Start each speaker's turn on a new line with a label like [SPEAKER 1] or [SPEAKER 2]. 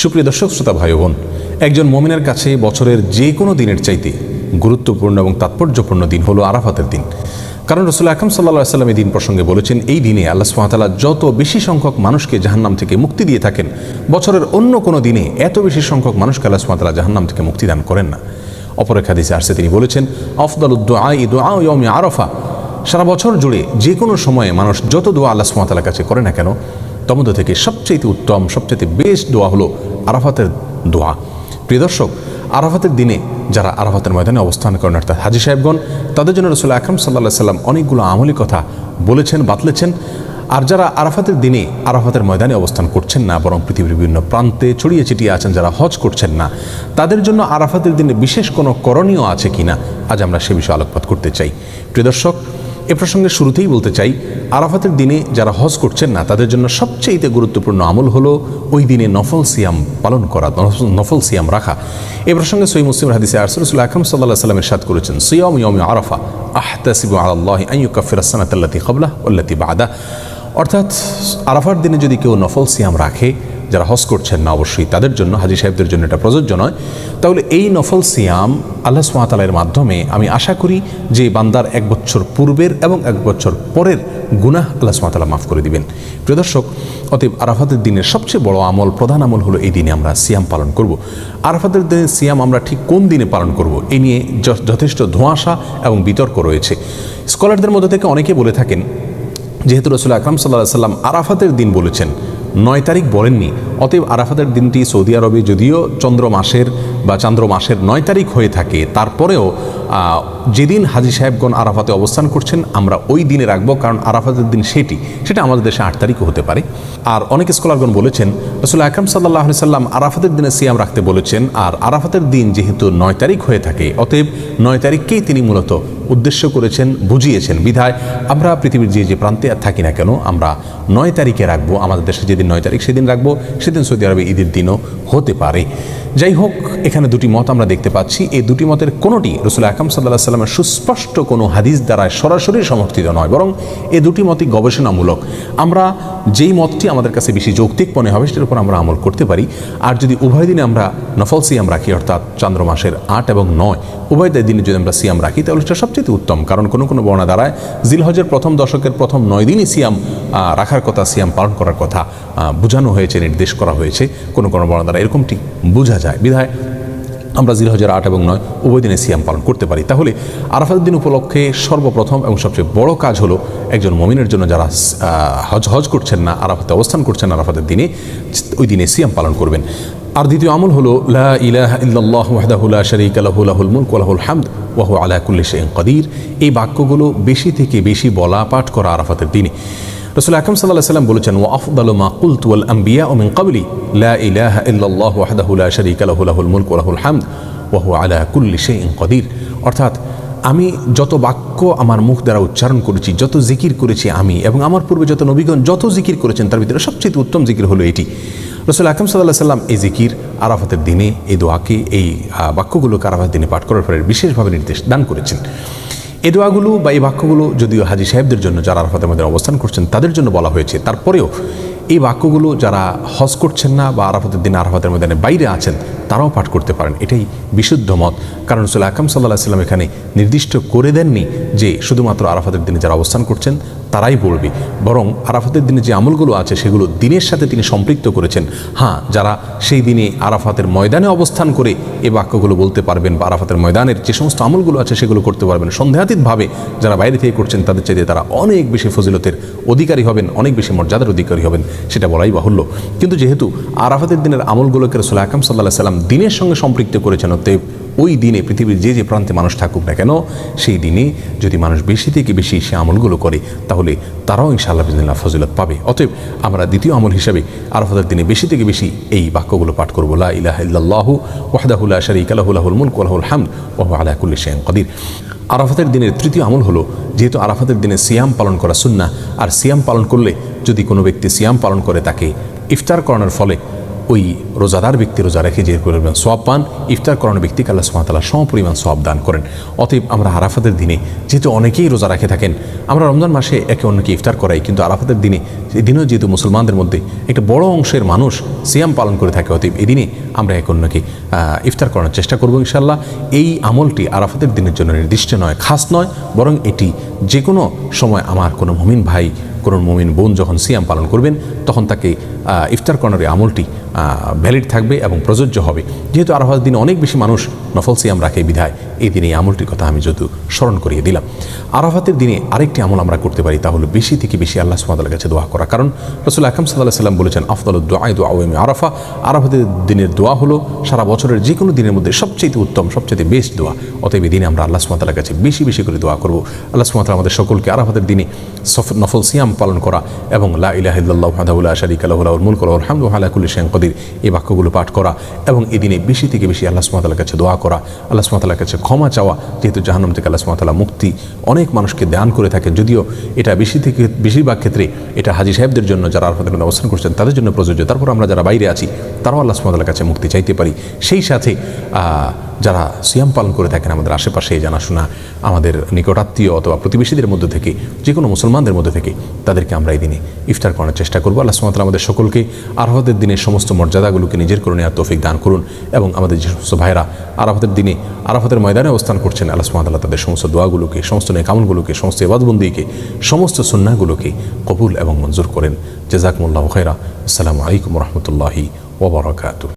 [SPEAKER 1] সুপ্রিয় দর্শক শ্রোতা ভাই বোন, একজন মুমিনের কাছে বছরের যে কোনো দিনের চাইতে গুরুত্বপূর্ণ এবং তাৎপর্যপূর্ণ দিন হলো আরাফাতের দিন। কারণ রাসূল আকরাম সাল্লাল্লাহু আলাইহি ওয়াসাল্লাম এই দিন প্রসঙ্গে বলেছেন, এই দিনে আল্লাহ সুবহানাহু ওয়া তাআলা যত বেশি সংখ্যক মানুষকে জাহান্নাম থেকে মুক্তি দিয়ে থাকেন, বছরের অন্য কোনো দিনে এত বেশি সংখ্যক মানুষকে আল্লাহ সুবহানাহু ওয়া তাআলা জাহান্নাম থেকে মুক্তি দান করেন না। অপর এক হাদিসে আসছে, তিনি বলেছেন, আফদালুদ দুআই দুআউ ইয়াউমি আরাফা। সারা বছর জুড়ে যে কোনো সময়ে মানুষ যত দোয়া আল্লাহ সুবহানাহু ওয়া তাআলার কাছে করে না কেন, তার মধ্যে থেকে সবচেয়ে উত্তম, সবচেয়ে বেস্ট দোয়া হলো আরাফাতের দোয়া। প্রিয় দর্শক, আরাফাতের দিনে যারা আরাফাতের ময়দানে অবস্থান করেন অর্থাৎ হাজী সাহেবগণ, তাদের জন্য রাসূল আকরাম সাল্লাল্লাহু আলাইহি ওয়াসাল্লাম অনেকগুলো আমলি কথা বলেছেন, বাতলেছেন। আর যারা আরাফাতের দিনে আরাফাতের ময়দানে অবস্থান করছেন না, বরং পৃথিবীর বিভিন্ন প্রান্তে ছড়িয়ে ছিটিয়ে আছেন, যারা হজ করছেন না, তাদের জন্য আরাফাতের দিনে বিশেষ কোনো করণীয় আছে কিনা, আজ আমরা সে বিষয়ে আলোকপাত করতে চাই। প্রিয় দর্শক, এ প্রসঙ্গে শুরুতেই বলতে চাই, আরাফাতের দিনে যারা হজ করছেন না, তাদের জন্য সবচেয়ে গুরুত্বপূর্ণ আমল হলো ওই দিনে নফল সিয়াম পালন করা, নফল সিয়াম রাখা। এ প্রসঙ্গে সহিহ মুসলিমের হাদিসে রাসূল আকরাম সাল্লাল্লাহু আলাইহি ওয়াসাল্লাম ইরশাদ করেছেন, সিয়াম ইয়াউমি আরাফা আহতাসিবু আলাল্লাহি আন ইউকাফিরা আস-সানাতা আল্লাতী ক্বাবলাহু ওয়াল্লাতী বা'দাহু। অর্থাৎ আরাফার দিনে যদি কেউ নফল সিয়াম রাখে, যারা হজ করছেন না অবশ্যই তাদের জন্য, হাজী সাহেবদের জন্য এটা প্রযোজ্য নয়, তাহলে এই নফল সিয়াম আল্লাহ সুবহানাহু ওয়া তাআলার মাধ্যমে আমি আশা করি যে বান্দার 1 বছর পূর্বের এবং 1 বছর পরের গুনাহ আল্লাহ সুবহানাহু ওয়া তাআলা মাফ করে দিবেন। প্রিয় দর্শক, অতএব আরাফাতের দিনের সবচেয়ে বড় আমল, প্রধান আমল হলো এই দিনে আমরা সিয়াম পালন করব। আরাফাতের দিনে সিয়াম আমরা ঠিক কোন দিনে পালন করব, এই নিয়ে যথেষ্ট ধোঁয়াশা এবং বিতর্ক রয়েছে। স্কলারদের মধ্যে থেকে অনেকে বলে থাকেন, যেহেতু রাসূল আকরাম সাল্লাল্লাহু আলাইহি ওয়াসাল্লাম আরাফাতের দিন বলেছেন, 9 তারিখ বলেননি, অতএব আরাফাতের দিনটি সৌদি আরবে যদিও চন্দ্র মাসের 9 তারিখ হয়ে থাকে, তারপরেও যেদিন হাজী সাহেবগণ আরাফাতে অবস্থান করছেন আমরা ওই দিনে রাখবো, কারণ আরাফাতের দিন সেটা আমাদের দেশে 8 তারিখও হতে পারে। আর অনেক স্কলারগণ বলেছেন, রাসূল আকরাম সাল্লাল্লাহু আলাইহি ওয়াসাল্লাম আরাফাতের দিনে সিয়াম রাখতে বলেছেন, আর আরাফাতের দিন যেহেতু 9 তারিখ হয়ে থাকে, অতএব 9 তারিখকেই তিনি মূলত উদ্দেশ্য করেছেন, বুঝিয়েছেন। বিধায় আমরা পৃথিবীর যে প্রান্তে থাকি না কেন, আমরা 9 তারিখে রাখবো। আমাদের দেশে যেদিন 9 তারিখ সেদিন রাখবো, সেদিন সৌদি আরবে ঈদের দিনও হতে পারে। যাই হোক, এখানে দুটি মত আমরা দেখতে পাচ্ছি। এই দুটি মতের কোনোটি রাসূল আকরাম সাল্লাল্লাহু আলাইহি ওয়াসাল্লামের সুস্পষ্ট কোনো হাদিস দ্বারা সরাসরি সমর্থিত নয়, বরং এই দুটি মতই গবেষণামূলক। আমরা যেই মতটি আমাদের কাছে বেশি যৌক্তিক মনে হবে সেটার উপর আমরা আমল করতে পারি। আর যদি উভয় দিনে আমরা নফল সিয়াম রাখি, অর্থাৎ চন্দ্র মাসের 8 এবং 9 উভয় দিনে যদি আমরা সিয়াম রাখি, তাহলে সেটা সবচেয়ে উত্তম। কারণ কোনো বর্ণনা দ্বারায় জিলহজের প্রথম দশকের প্রথম 9 দিনই সিয়াম রাখার কথা, সিয়াম পালন করার কথা বোঝানো হয়েছে, নির্দেশ করা হয়েছে। কোনো বর্ণনা দ্বারা এরকমটি বোঝা যায়। বিধায় আমরা জিলহজের 8 এবং 9 উভয় দিনে সিয়াম পালন করতে পারি। তাহলে আরাফাতের দিন উপলক্ষে সর্বপ্রথম এবং সবচেয়ে বড় কাজ হলো একজন মুমিনের জন্য যারা হজ করছেন না, আরাফাতে অবস্থান করছেন আরাফাতের দিনে, ওই দিনে সিয়াম পালন করবেন। আর দ্বিতীয় আমল হলো লা ইলাহা ইল্লাল্লাহু ওয়াহদাহু লা শারীকা লাহু লাহুল মুলকু ওয়া লাহুল হামদ ওয়া হুয়া আলা কুল্লি শাইইন কাদির। এই বাক্যগুলো বেশি থেকে বেশি বলা, পাঠ করা আরাফাতের দিনে। রাসূল আকরাম সাল্লাল্লাহু আলাইহি ওয়াসাল্লাম বলেছেন, ওয়া আফদালু মা কুলতু ওয়াল আমবিয়াউ মিন ক্বাবলি লা ইলাহা ইল্লাল্লাহু ওয়াহদাহু লা শারীকা লাহু লাহুল মুলকু ওয়া লাহুল হামদ ওয়া হুয়া আলা কুল্লি শাইইন কাদির। অর্থাৎ আমি যত বাক্য আমার মুখ দ্বারা উচ্চারণ করেছি, যত জিকির করেছি আমি এবং আমার পূর্বে যত নবীগণ যত জিকির করেছেন, তার ভিতরে সবচেয়ে উত্তম জিকির হলো এটি। রাসূল আকরাম সাল্লাল্লাহু আলাইহি ওয়াসাল্লাম এই জিকির আরাফাতের দিনে, এই দোয়াকে, এই বাক্যগুলোকে আরাফাতের দিনে পাঠ করার পরে বিশেষভাবে নির্দেশ দান করেছেন। এই দোয়াগুলো বা এই বাক্যগুলো যদিও হাজী সাহেবদের জন্য, যারা আরাফাতের মধ্যে অবস্থান করছেন তাদের জন্য বলা হয়েছে, তারপরেও এই বাক্যগুলো যারা হজ করছেন না বা আরাফাতের দিনে আরাফাতের ময়দানে বাইরে আছেন তারাও পাঠ করতে পারেন। এটাই বিশুদ্ধ মত। কারণ রাসূল আকরাম সাল্লাল্লাহু আলাইহি ওয়াসাল্লাম এখানে নির্দিষ্ট করে দেননি যে শুধুমাত্র আরাফাতের দিনে যারা অবস্থান করছেন তারাই পড়বে, বরং আরাফাতের দিনে যে আমলগুলো আছে সেগুলো দিনের সাথে তিনি সম্পৃক্ত করেছেন। হ্যাঁ, যারা সেই দিনে আরাফাতের ময়দানে অবস্থান করে এই বাক্যগুলো বলতে পারবেন বা আরাফাতের ময়দানের যে সমস্ত আমলগুলো আছে সেগুলো করতে পারবেন, সন্দেহাতীতভাবে যারা বাইরে থেকে করছেন তাদের চাইতে তারা অনেক বেশি ফজিলতের অধিকারী হবেন, অনেক বেশি মর্যাদার অধিকারী হবেন, সেটা বলাই বাহুল্য। কিন্তু যেহেতু আরাফাতের দিনের আমলগুলোকে রাসূল আকরাম সাল্লাল্লাহু আলাইহি ওয়াসাল্লাম দিনের সঙ্গে সম্পৃক্ত করেছেন, অতএব ওই দিনে পৃথিবীর যে প্রান্তে মানুষ থাকুক না কেন, সেই দিনে যদি মানুষ বেশি থেকে বেশি সে আমলগুলো করে, তাহলে তারাও ইনশাআল্লাহ বিইজনিল্লাহ ফজিলত পাবে। অতএব আমরা দ্বিতীয় আমল হিসাবে আরাফাতের দিনে বেশি থেকে বেশি এই বাক্যগুলো পাঠ করব, লা ইলাহা ইল্লাল্লাহু ওয়াহদাহু লা শারীকা লাহু লাহুল মুলকু ওয়া লাহুল হামদ ওয়া হুয়া আলা কুল্লি শাইইন কাদির। আরাফাতের দিনের তৃতীয় আমল হলো, যেহেতু আরাফাতের দিনে সিয়াম পালন করা সুন্নাহ, আর সিয়াম পালন করলে যদি কোনো ব্যক্তি সিয়াম পালন করে তাকে ইফতার করানোর ফলে ওই রোজাদার ব্যক্তি রোজা রেখে যে পরিমাণ সওয়াব পান, ইফতার করানো ব্যক্তিকে আল্লাহ সুবহানাহু ওয়া তাআলা সমপরিমাণ সওয়াব দান করেন। অতএব আমরা আরাফাতের দিনে, যেহেতু অনেকেই রোজা রেখে থাকেন, আমরা রমজান মাসে একে অন্যকে ইফতার করাই, কিন্তু আরাফাতের দিনে এই দিনেও যেহেতু মুসলমানদের মধ্যে একটা বড় অংশের মানুষ সিয়াম পালন করে থাকে, অতএব এই দিনে আমরা একে অন্যকে ইফতার করানোর চেষ্টা করবো ইনশাআল্লাহ। এই আমলটি আরাফাতের দিনের জন্য নির্দিষ্ট নয়, খাস নয়, বরং এটি যে কোনো সময় আমার কোনো মুমিন ভাই, কোনো মুমিন বোন যখন সিয়াম পালন করবেন, তখন তাকে ইফতার করানোর এই আমলটি ভ্যালিড থাকবে এবং প্রযোজ্য হবে। যেহেতু আরাফাতের দিনে অনেক বেশি মানুষ নফল সিয়াম রাখে বিধায় এই দিনে এই আমলটির কথা আমি যদিও স্মরণ করিয়ে দিলাম। আরাফাতের দিনে আরেকটি আমল আমরা করতে পারি, তা হলো বেশি থেকে বেশি আল্লাহ সুবহানাহু ওয়া তাআলার কাছে দোয়া করা। কারণ রাসূল আকরাম সাল্লাল্লাহু আলাইহি ওয়াসাল্লাম বলেছেন, আফদালুদ দুআ দুআ ইয়াউমি আরাফা। আরাফাতের দিনের দোয়া হলো সারা বছরের যে কোনো দিনের মধ্যে সবচেয়ে উত্তম, সবচেয়ে বেস্ট দোয়া। অতএব এই দিনে আমরা আল্লাহ সুবহানাহু ওয়া তাআলার কাছে বেশি বেশি করে দোয়া করব। আল্লাহ সুবহানাহু ওয়া তাআলা আমাদের সকলকে আরাফাতের দিনে নফল সিয়াম পালন করা এবং লা ইলাহা ইল্লাল্লাহু ওয়াহদাহু লা শারীকা লাহু লাহুল মুলকু ওয়া লাহুল হামদু ওয়া আলা কুল্লি শাইইন কাদির, এই বাক্যগুলো পাঠ করা এবং এই দিনে বেশি থেকে বেশি আল্লাহ সুবহানাহু ওয়া তাআলার কাছে দোয়া করা, আল্লাহ সুবহানাহু ওয়া তাআলার কাছে ক্ষমা চাওয়া। যেহেতু জাহান্নাম থেকে আল্লাহ সুবহানাহু ওয়া তাআলা মুক্তি অনেক মানুষকে দান করে থাকেন, যদিও এটা বেশিরভাগ ক্ষেত্রে এটা হাজী সাহেবদের জন্য, যারা আরাফাতের মধ্যে অবস্থান করছেন তাদের জন্য প্রযোজ্য। তারপর আমরা যারা বাইরে আছি তারাও আল্লাহ সুবহানাহু ওয়া তাআলার কাছে মুক্তি চাইতে পারি। সেই সাথে যারা সিয়াম পালন করে থাকেন আমাদের আশেপাশে জানাশোনা, আমাদের নিকটাত্মীয় অথবা প্রতিবেশীদের মধ্যে থেকে, যে কোনো মুসলমানদের মধ্যে থেকে তাদেরকে আমরা এই দিনে ইফতার করার চেষ্টা করবো। আল্লাহ সুবহানাহু ওয়া তাআলা আমাদের সকলকে আরাফাতের দিনের সমস্ত মর্যাদাগুলোকে নিজের করে নেওয়ার তৌফিক দান করুন এবং আমাদের যে সমস্ত ভাইরা আরাফাতের দিনে আরাফাতের ময়দানে অবস্থান করছেন, আল্লাহ সুবহানাহু ওয়া তাআলা তাদের সমস্ত দোয়াগুলোকে, সমস্ত নেকামলগুলোকে, সমস্ত ইবাদতবন্দিকে, সমস্ত সুন্নাহগুলোকে কবুল এবং মঞ্জুর করেন। জাযাকুমুল্লাহু খায়রা। আসসালামু আলাইকুম ওয়া রাহমাতুল্লাহি ওয়া বারাকাতুহু।